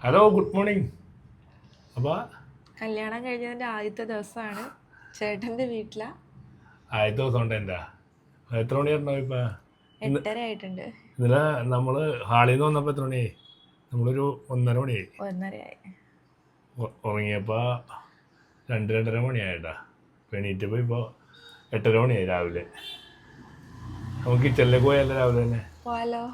Hello good morning. അപ്പോൾ കല്യാണം കഴിഞ്ഞതിൻ്റെ ആദ്യത്തെ ദിവസമാണ്. ചേട്ടൻ്റെ വീട്ടിലാ. ആദ്യത്തെ ദിവസം ഉണ്ട് എൻ്റെ. എത്ര മണിയായിരുന്നു ഇപ്പം? 8:30 ആയിട്ടുണ്ട്. ഇന്നലെ നമ്മൾ ഹാളിൽ നിന്ന് വന്നപ്പോൾ എത്ര മണിയായി? നമ്മളൊരു 1:30 മണിയായി. 1:30 ഉറങ്ങിയപ്പോൾ 2-2:30 മണിയായിട്ടാ. എണീറ്റപ്പോൾ ഇപ്പോൾ 8:30 മണിയായി രാവിലെ. നമുക്ക് കിച്ചണിലേക്ക് പോയല്ലോ രാവിലെ തന്നെ. പോവാലോ.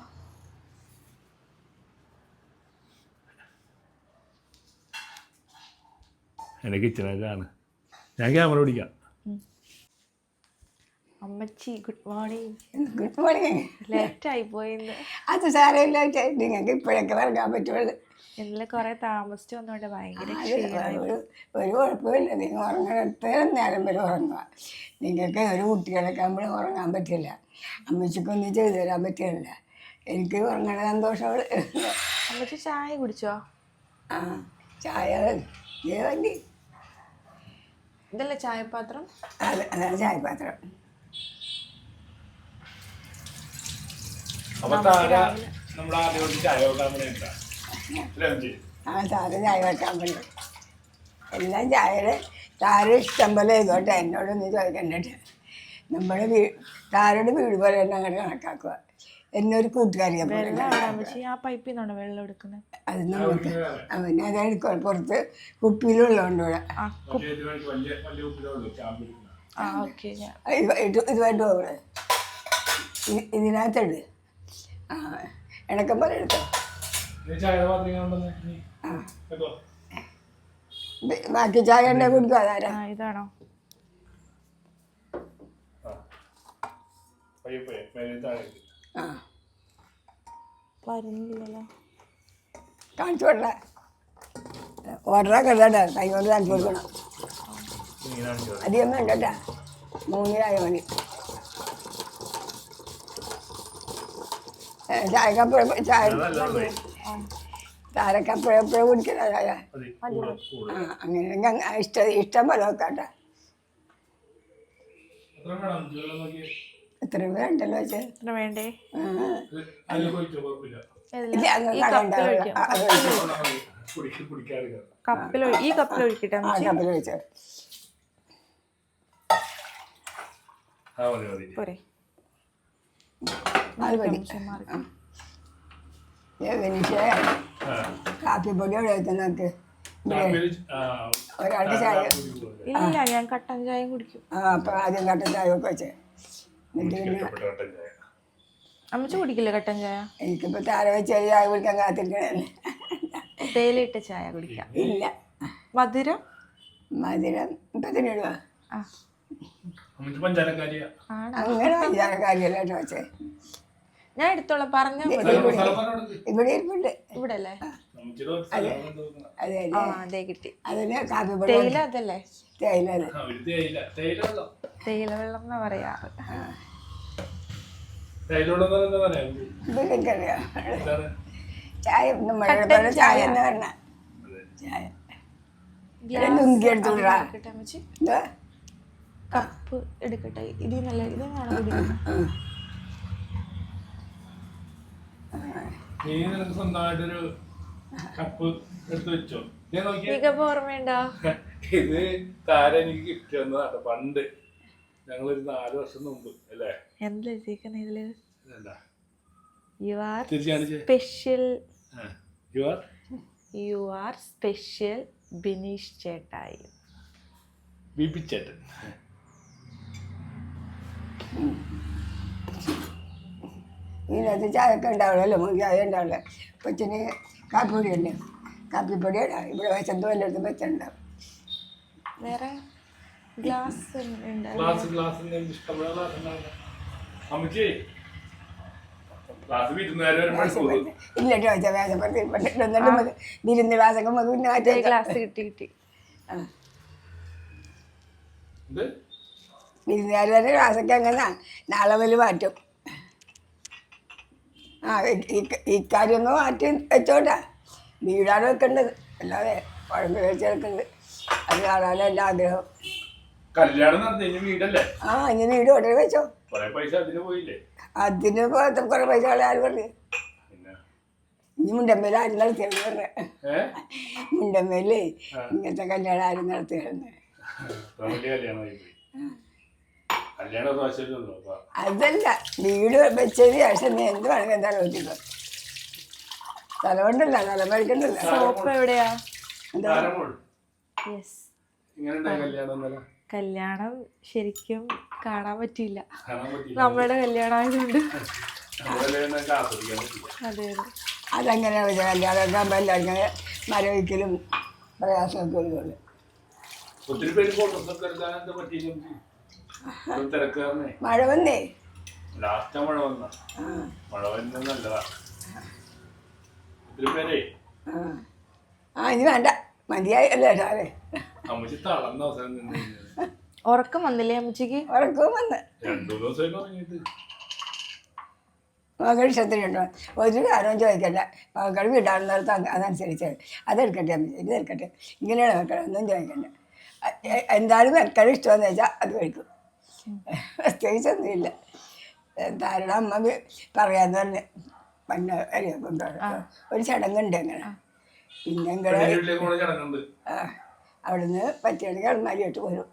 എൻ്റെ കിച്ചണിലേക്കാണ്. ഞാൻ ക്യാമറ പിടിക്കാം. അമ്മച്ചി ഗുഡ് മോർണിംഗ്. Good morning. ലേറ്റായി പോയിന്ന്. അത് സാരമില്ല, നിങ്ങൾക്ക് ഇപ്പോഴൊക്കെ ഇറങ്ങാൻ പറ്റുള്ളൂ. ഇന്നലെ കുറെ താമസിച്ചു വന്നോണ്ട് ഭയങ്കര ഒരു കുഴപ്പമില്ല. നിങ്ങൾ ഉറങ്ങാൻ എത്രയും നേരം വരെ ഉറങ്ങുക. നിങ്ങൾക്ക് ഒരു കുട്ടികളൊക്കെ നമ്മൾ ഉറങ്ങാൻ പറ്റില്ല. അമ്മച്ചിക്കൊന്നും ചെയ്തു തരാൻ പറ്റില്ല. എനിക്ക് ഉറങ്ങണ സന്തോഷമാണ്. അമ്മച്ചി ചായ കുടിച്ചോ? ആ ചായ വണ്ടി ഇതല്ലേ ചായപാത്രം? അതാണ് ചായപാത്രം. അപ്പോൾ നമ്മൾ ആദ്യം ചായ വെക്കാൻ ആ സാറ് ചായ വെക്കാൻ പറ്റും. എല്ലാം ചായയുടെ താരം ഇഷ്ടം പോലെ ചെയ്തോട്ടെ, എന്നോടൊന്നും ചോദിക്കണ്ടിട്ട്. നമ്മുടെ താരയുടെ വീട് പോലെ തന്നെ അങ്ങനെ കണക്കാക്കുക. എന്നൊരു കൂട്ടുകാരിയെ പോലെ. ആ പൈപ്പിൽ നിന്നാണ് വെള്ളം എടുക്കുന്നത്. അത് നമുക്ക് പിന്നെ അതെടുക്കുക. പുറത്ത് കുപ്പിയിലുള്ളതുകൊണ്ട് ഇവിടെ ഇതുമായിട്ട് പോകണേ. ഇതിനകത്തുണ്ട്. ആ ഇണക്കം പോലെ എടുത്തോ. ബാക്കി ചായ ഉണ്ടെ കുടിക്കും. അതാരാ? ഇതാണോ? ആ വരുന്നില്ലല്ലോ. കാണിച്ചു കൊടുക്കണ ഓർഡറൊക്കെ കേട്ടോ. കൈ കൊണ്ട് കാണിച്ചു കൊടുക്കണം. അധികം വേണ്ട കേട്ടാ. 3 ചായ മതി. ചായക്കപ്പഴം ചായ താരക്കപ്പഴപ്പോഴും കുടിക്കുന്ന ചായ. ആ അങ്ങനെ ഇഷ്ടം പോലെ വെക്കാട്ടെ. എത്ര വേണ്ടല്ലോ വെച്ച് എത്ര വേണ്ടേ? ഈ കപ്പിൽ ഒഴിക്കട്ടെ. കപ്പിൽ വെച്ച് പോരെ? അത് മതി. കാപ്പിപ്പൊടി എവിടെ വെച്ചെന്നൊക്കെ ഒരാൾക്ക് ചായ. ഇല്ല, ഞാൻ കട്ടൻ ചായ കുടിക്കും. ആ അപ്പം ആദ്യം കട്ടൻ ചായ ഒക്കെ വെച്ചേ. എന്നിട്ട് പിന്നെ അമ്മച്ചി കുടിക്കില്ല കട്ടൻ ചായ? എനിക്കിപ്പോൾ താര വെച്ച ചായ കുടിക്കാൻ കാത്തിരിക്കണേ. തേയിലിട്ട ചായ കുടിക്കാം. ഇല്ല. മധുരം ഇപ്പം തന്നെ ഇടുക. അങ്ങനെ പഞ്ചാരക്കാരിയല്ല കേട്ടോ വെച്ചേ. ഞാൻ എടുത്തോളാം. പറഞ്ഞ ഇവിടെ ഇരിപ്പുണ്ട്. ഇവിടെ അല്ലേ? അതെ അതെ കിട്ടി. അതിന് കാപ്പിപ്പൊടി. തേയില അതല്ലേ? തേയില വെള്ളം എന്നാ പറയാറ്. എനിക്കറിയാം. ചായ നമ്മുടെ ചായ എന്ന് പറഞ്ഞ ചായ നുങ്കി എടുത്തോളാ. കപ്പ് എടുക്കട്ടെ. ഇത് നല്ല ഇതാണ് കുടിക്കുന്നത്. സ്വന്തമായിട്ടൊരു കപ്പ് എടുത്ത് വെച്ചോ. ഓർമ്മയുണ്ടോ? ഇത് താരം എനിക്ക് ഗിഫ്റ്റ് തന്നതാണ് പണ്ട്. ഞങ്ങളൊരു 4 വർഷം മുമ്പ് അല്ലേ? എന്താ ഇതില്? യു ആർ സ്പെഷ്യൽ ബിനീഷ് ചേട്ടായി. ചേട്ടൻ ഇതിനകത്ത് ചായയൊക്കെ ഉണ്ടാവുള്ളൂ. ചായ ഉണ്ടാവില്ല. കൊച്ചിന് കാപ്പിപ്പൊടി ഉണ്ട്. കാപ്പിപ്പൊടി ഇവിടെ വെച്ചെന്തോ എല്ലായിടത്തും വെച്ചിട്ടുണ്ടാവും. വേറെ ഗ്ലാസ് ഇല്ല ചോദിച്ചാൽ വേഷപ്പുറത്ത് വിരുന്ന് ഗ്ലാസൊക്കെ പിന്നെ ഗ്ലാസ് കിട്ടി. വിരുന്നുകാർ തന്നെ ഗ്ലാസൊക്കെ അങ്ങനെ നാളെ മുതൽ മാറ്റും. ആ ഇക്കാര്യമൊന്ന് മാറ്റി വെച്ചോട്ടാ. വീടാണ് വെക്കേണ്ടത്, അല്ലാതെ കുഴമ്പ് കഴിച്ച് വെക്കേണ്ടത്. അത് കാണാനും എൻ്റെ ആഗ്രഹം. ആ ഇനി വീട് ഉടനെ വെച്ചോ. അതിന് കുറെ പൈസ കളയാൻ പറഞ്ഞു. ഇനി മുണ്ടമ്പേലാരും കളിക്കാൻ പറഞ്ഞ മുണ്ടമ്മേലേ ഇങ്ങനത്തെ കല്യാണം ആരും നടത്തുകയാണ്. വലിയ കല്യാണമായി പോയി. കല്യാണ പ്രാവശ്യമല്ലോ അപ്പൊ അതല്ല, വീട് വെച്ചതിന് ശേഷം നീ എന്ത് വേണമെങ്കിൽ എന്താ നോക്കിക്കോ. തലമുണ്ടല്ല, തലമഴിക്കണ്ടല്ല. സോപ്പ് എവിടെയാ? യെസ്. ഇങ്ങനെ ഉണ്ടായി കല്യാണം ഇന്നലെ? കല്യാണം ശരിക്കും കാണാൻ പറ്റിയില്ല, കാണാൻ പറ്റിയില്ല. നമ്മുടെ കല്യാണം ആയതുകൊണ്ട്. അതുപോലെ നമുക്ക് ആസ്വദിക്കാൻ പറ്റില്ല. അതെ അതെ. അതെങ്ങനെയാണ് വെച്ചാൽ കല്യാണം ആകുമ്പോൾ എല്ലാവർക്കും മരവിക്കലും പ്രയാസമൊക്കെ വരുള്ളൂ. ഒത്തിരി പേര് ഫോട്ടോസൊക്കെ എടുക്കാനൊക്കെ പറ്റിയില്ല. തിരക്കാരനെ മഴ വന്നേ, ലാസ്റ്റ് മഴ വന്ന മഴ വരുന്നത് നല്ലതാ. ഒത്തിരി പേരേ ഇനി വേണ്ട, മതിയായി അല്ലേ സാറേ. അമ്മച്ചി തളർന്ന അവസരം നിന്ന് ഉറക്കം വന്നില്ലേ അമ്മച്ചിക്ക്? ഉറക്കവും വന്ന് 2 ദിവസമായിട്ട് ഉറങ്ങിയിട്ട്. മകൾ ഇഷ്ടത്തിനുണ്ടോ? ഒരു കാര്യവും ചോദിക്കണ്ട, മകൾ വിടാവുന്നിടത്ത് അതനുസരിച്ച് അതെടുക്കട്ടെ അമ്മച്ചി, ഇതെടുക്കട്ടെ, ഇങ്ങനെയാണ് മക്കൾ, ഒന്നും ചോദിക്കണ്ട. എന്തായാലും മക്കൾ ഇഷ്ടമെന്ന് വെച്ചാൽ അത് കഴിക്കും, പ്രത്യേകിച്ചൊന്നുമില്ല. താരുടെ അമ്മ പറയാന്ന് പറഞ്ഞ് പണ്ട് അറിയാം കൊണ്ടുപോകാം. ഒരു ചടങ്ങുണ്ട് അങ്ങനെ. പിന്നെ അവിടുന്ന് പറ്റിയാണെങ്കിൽ അൾമാരിയായിട്ട് പോരും,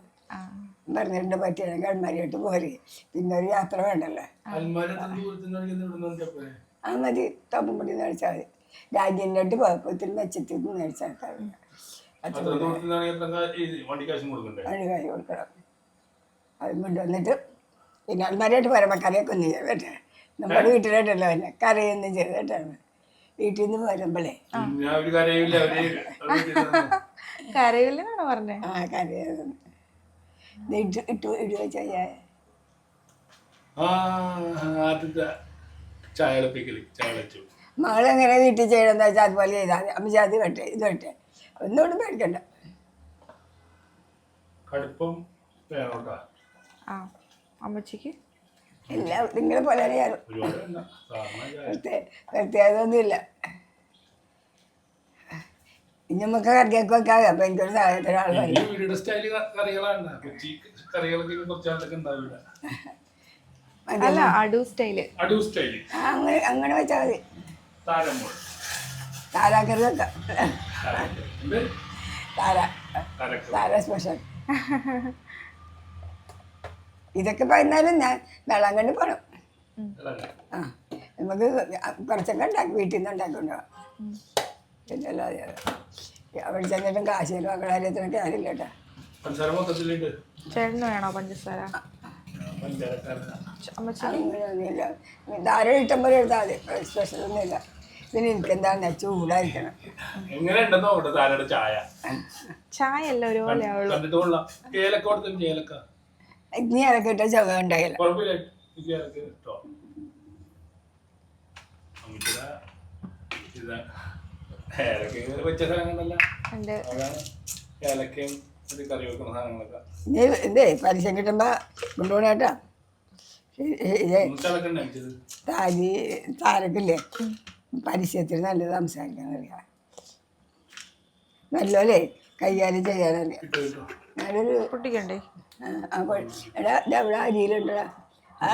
പറഞ്ഞിട്ടുണ്ട് പറ്റിയാണെങ്കിൽ അൾമാരിയായിട്ട് പോരെ. പിന്നെ ഒരു യാത്ര വേണ്ടല്ലോ, ആ മതി. തപ്പുംപടി മേടിച്ചാൽ മതി. രാജ്യൻ്റെ അടുത്ത് കുഴപ്പത്തിൽ മെച്ചത്തിൽ മേടിച്ചാൽ വണ്ടി കാശ് കൊടുക്കണം. അത് കൊണ്ടുവന്നിട്ട് പിന്നെ അൾമാരിയായിട്ട് പോരാ. കറിയൊക്കെ ഒന്നും ചെയ്യാം കേട്ടോ, നമ്മുടെ വീട്ടിലായിട്ടല്ലോ തന്നെ കറിയൊന്നും ചെയ്ത് കേട്ടാണ്. വീട്ടിൽ നിന്ന് വരുമ്പോഴേ കരയില്ലെന്നാണോ പറഞ്ഞേ? ആ കറിയായിരുന്നു ഇടുക ചെയ്യാ. മകളെങ്ങനെ വീട്ടിൽ ചെയ്യണമെന്ന് വെച്ചാൽ അതുപോലെ ചെയ്താൽ മതി. അമ്മ അത് വെട്ടെ, ഇത് വെട്ടെ, ഒന്നുകൊണ്ടും പേടിക്കണ്ട. അമ്മച്ചിക്ക് എല്ലാം നിങ്ങളെ പോലെ അറിയാലും പ്രത്യേകതയൊന്നുമില്ല. ഇനി നമുക്ക് കറിയൊക്കെ വെക്കാം. അപ്പൊ എനിക്കൊരു സഹായത്തിന് ആൾ അല്ല, അടു സ്റ്റൈല്. അങ്ങനെ വെച്ചാൽ മതി. താരാക്കറി വെക്കാം, താര സ്പെഷ്യൽ. ഇതൊക്കെ പറഞ്ഞാലും ഞാൻ വെള്ളം കണ്ട് പോണം. ആ നമുക്ക് കുറച്ചൊക്കെ ഉണ്ടാക്കി വീട്ടിൽ നിന്ന് ഉണ്ടാക്കൊണ്ടോ. പിന്നല്ലോ അവിടെ ചെന്നിട്ടും കാശിയിലും മക്കളാര്യത്തിനൊക്കെ ആരില്ല കേട്ടോ. ചേട്ടന് വേണോ പഞ്ചസാര? അങ്ങനെയൊന്നുമില്ല, ധാരാളം ഇഷ്ടം പോലെ എടുത്താൽ മതി, സ്പെഷ്യൽ ഒന്നുമില്ല. പിന്നെ എനിക്ക് എന്താണെന്ന് ചൂടായിരിക്കണം. ചായ അല്ല ഒരുപോലെ ഇനി അതൊക്കെ ഇട്ട ചുവ ഉണ്ടായില്ല. എന്തേ പരസ്യം കിട്ടുമ്പോ കൊണ്ടുപോകണേട്ടാ. താരക്കില്ലേ പരസ്യത്തിന് നല്ലത് സംസാരിക്കാൻ അറിയാം, നല്ലപോലെ കൈകാര്യം ചെയ്യാനറിയാം. ഞാനൊരു പൊട്ടിക്കണ്ടേ? എടാ അവിടെ അരിയിലുണ്ടടാ ആ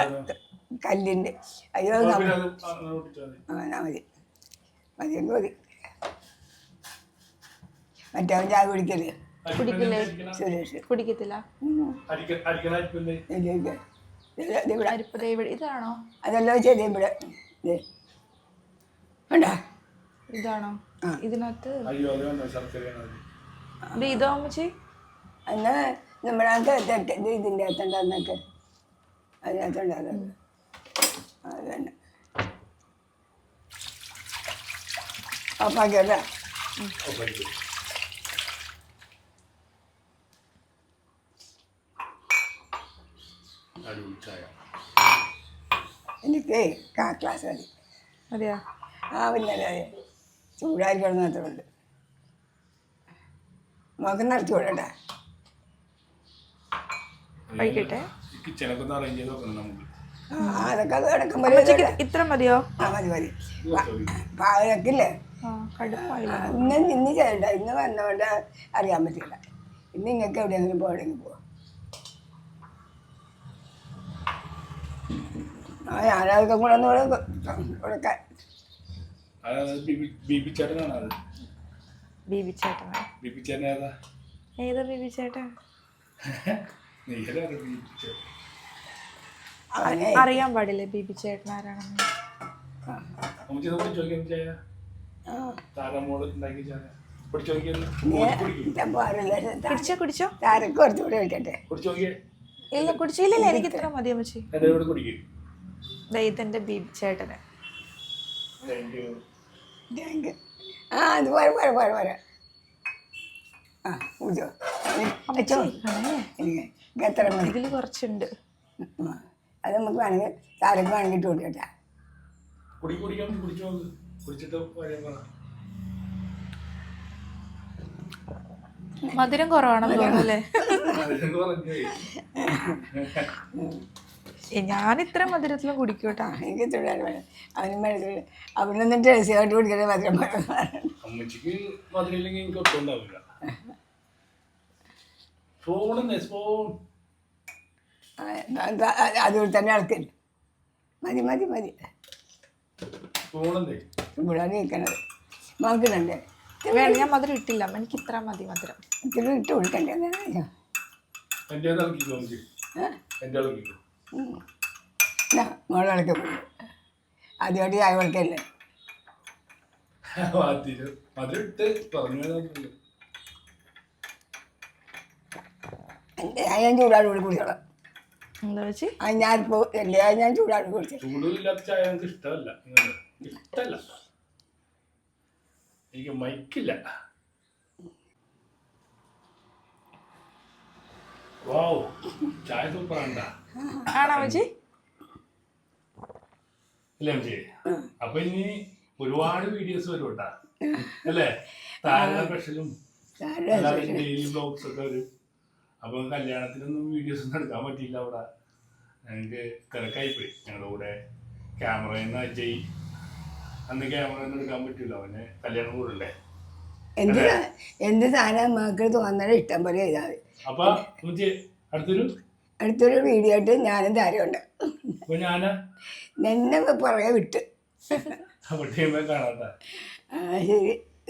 കല്ലിൻ്റെ. അയ്യോ ആ മതി മതിയെങ്കിൽ മതി. മറ്റവൻ ചായ കുടിക്കല്ലേ? കുടിക്കില്ലേ? സുരേഷ് കുടിക്കത്തില്ല. ഇതാണോ? അതല്ലോ ചെയ്തേ ഇവിടെ വേണ്ട. ഇതാണോ ഇതിനകത്ത്? ഇതോ അമ്മച്ചി? അന്ന് നമ്മളകത്ത് ഇതിൻ്റെ അകത്തുണ്ടാകുന്നൊക്കെ അതിനകത്തുണ്ടാകുന്നത് അത് തന്നെ. ഓപ്പാക്കിയല്ലേ? എനിക്ക് ക്ലാസ് മതി. അതെയാ? ആ പിന്നെ ചൂടായിരിക്കണം മാത്രമുണ്ട്. നമുക്ക് നിറച്ചു വിടട്ടെ. കഴിക്കട്ടെ. അതൊക്കെ അത് കിടക്കുമ്പോൾ ഇത്ര മതിയോ? ആ മതി മതി. പാകക്കില്ലേ? ഇന്ന് ചെയ്യണ്ട, ഇന്ന് വന്നോണ്ട് അറിയാൻ പറ്റില്ല. ഇന്ന് നിങ്ങൾക്ക് എവിടെയെങ്കിലും പോകണമെങ്കിൽ പോവാം. ആ ഞാനതൊക്കെ കൂടെ ഒന്ന് കൊടുക്കാൻ. ബീബി ചേട്ടനാ. ബിബി ചേട്ടൻ ഏതാ? ഏതാ ബീബി ചേട്ടൻ? നീരാണ് ബിബി ചേട്ടൻ. അവനെ അറിയാൻ പാടില്ലേ ബീബി ചേട്ടൻ ആരാണെന്ന്? നമുക്ക് ഇത് പിടിച്ച് നോക്കിയാൽ ചായ താരമോള് ഉണ്ടാക്കി ചായ പിടിച്ച് നോക്കിയാൽ കുടിച്ചോ താരക്ക് കുറച്ചുകൂടെ ഒഴിക്കട്ടെ. കുടിച്ച് നോക്കിയേ. ഇല്ല കുടിച്ചില്ല, എനിക്ക് ഇത്ര മതി അമ്മച്ചി. എന്നോട് കുടിക്കും. ഇതെന്റെ ബീബി ചേട്ടന്. ആ അത് പോരെ പോരെ പോരെ പോരെ. ആ കുടിച്ചോ. വെച്ചോ. എനിക്ക് എത്ര മതി? ഇതില് കുറച്ചുണ്ട്. അത് നമുക്ക് വേണമെങ്കിൽ താരക്ക് വേണമെങ്കിൽ ഇട്ട് കൊടുക്കട്ടെ. കുടിക്കാൻ കുടിച്ചു നോക്ക്. കുടിച്ചിട്ട് പറയാൻ പറ. മധുരം കുറവാണെന്ന് തോന്നുന്നല്ലേ? ഞാൻ ഇത്ര മധുരത്തിലും കുടിക്കൂട്ടാ. എനിക്ക് തുടരാൻ വേണം. അവനും വേണം. അവനൊന്നും ടേസ്റ്റായിട്ട് കുടിക്കണേ മധുരം വേണം. അമ്മച്ചിക്ക് മധുരമില്ലെങ്കിൽ എനിക്ക് ഒട്ടും ഉണ്ടാവില്ല. അതുകൊണ്ട് തന്നെ ഇളക്കില്ല. മതി മതി മതി. ഇവിടെ നിൽക്കണത് നോക്കുന്നുണ്ട്. വേണം, ഞാൻ മധുരം ഇട്ടില്ല. എനിക്ക് ഇത്ര മതി മധുരം. ഇത്തിരി ഇട്ട് കൊടുക്കണ്ടേ? മോളിളക്കി ആദ്യമായിട്ട് ചായ വിളക്കല്ലേ? ഞാൻ ചൂടാട് കൂടി കുടിച്ചോളാം. എന്താ വെച്ച് ഞാനിപ്പോ ഞാൻ ചൂടാട് കുടിച്ചു. ചൂടില്ലാത്ത ചായ എനിക്ക് ഇഷ്ടമല്ല. ഇഷ്ടമല്ല, എനിക്ക് മൈക്കില്ല. വാവ്, ചായ സൂപ്പറാണ്ട. ആണോ അമ്മച്ചി? അല്ലേ അമ്മച്ചി? അപ്പൊ ഇനി ഒരുപാട് വീഡിയോസ് വരും കേട്ടാ, അല്ലേ? താര സ്പെഷ്യലും ഡെയിലി വ്ലോഗ്സ് ഒക്കെ വരും. അപ്പൊ കല്യാണത്തിനൊന്നും വീഡിയോസ് ഒന്നും എടുക്കാൻ പറ്റിയില്ല. അവിടെ ഞങ്ങൾക്ക് തിരക്കായിപ്പോയി. ഞങ്ങളുടെ കൂടെ ക്യാമറന്ന് അജയ് അന്ന് ക്യാമറ ഒന്നും എടുക്കാൻ പറ്റില്ല. അവന് കല്യാണം കൂടണ്ടേ. എന്ത് സാധനം മക്കൾ തോന്നണ ഇഷ്ടം പോലെ ചെയ്താൽ മതി. അപ്പൊ അടുത്തൊരു വീഡിയോ ആയിട്ട് ഞാനും താരമുണ്ട്. ഞാന് എന്നെ പുറകെ വിട്ട്. കാണാത്ത. ശരി.